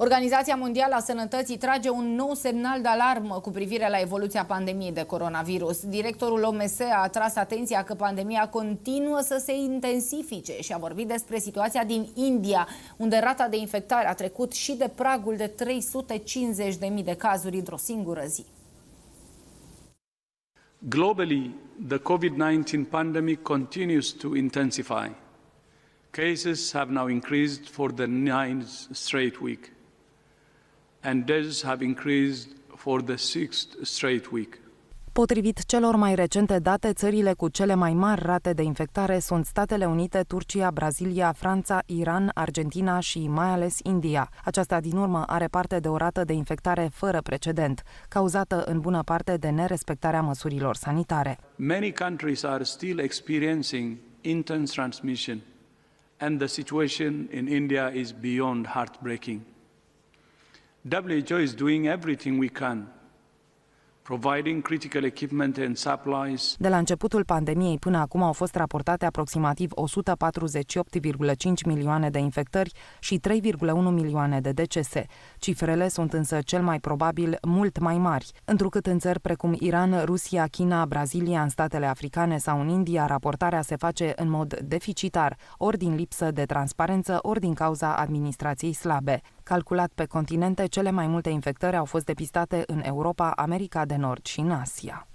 Organizația Mondială a Sănătății trage un nou semnal de alarmă cu privire la evoluția pandemiei de coronavirus. Directorul OMS a atras atenția că pandemia continuă să se intensifice și a vorbit despre situația din India, unde rata de infectare a trecut și de pragul de 350.000 de cazuri într-o singură zi. Globally, the COVID-19 pandemic continues to intensify. Cases have now increased for the 9th straight week, and deaths have increased for the 6th straight week. Potrivit celor mai recente date, țările cu cele mai mari rate de infectare sunt Statele Unite, Turcia, Brazilia, Franța, Iran, Argentina și mai ales India. Aceasta din urmă are parte de o rată de infectare fără precedent, cauzată în bună parte de nerespectarea măsurilor sanitare. Many countries are still experiencing intense transmission, and the situation in India is beyond heartbreaking. WHO is doing everything we can, providing critical equipment and supplies. De la începutul pandemiei până acum au fost raportate aproximativ 148,5 milioane de infectări și 3,1 milioane de decese. Cifrele sunt însă cel mai probabil mult mai mari, întrucât în țări precum Iran, Rusia, China, Brazilia, în statele africane sau în India, raportarea se face în mod deficitar, ori din lipsă de transparență, ori din cauza administrației slabe. Calculat pe continente, cele mai multe infectări au fost depistate în Europa, America de Nord și în Asia.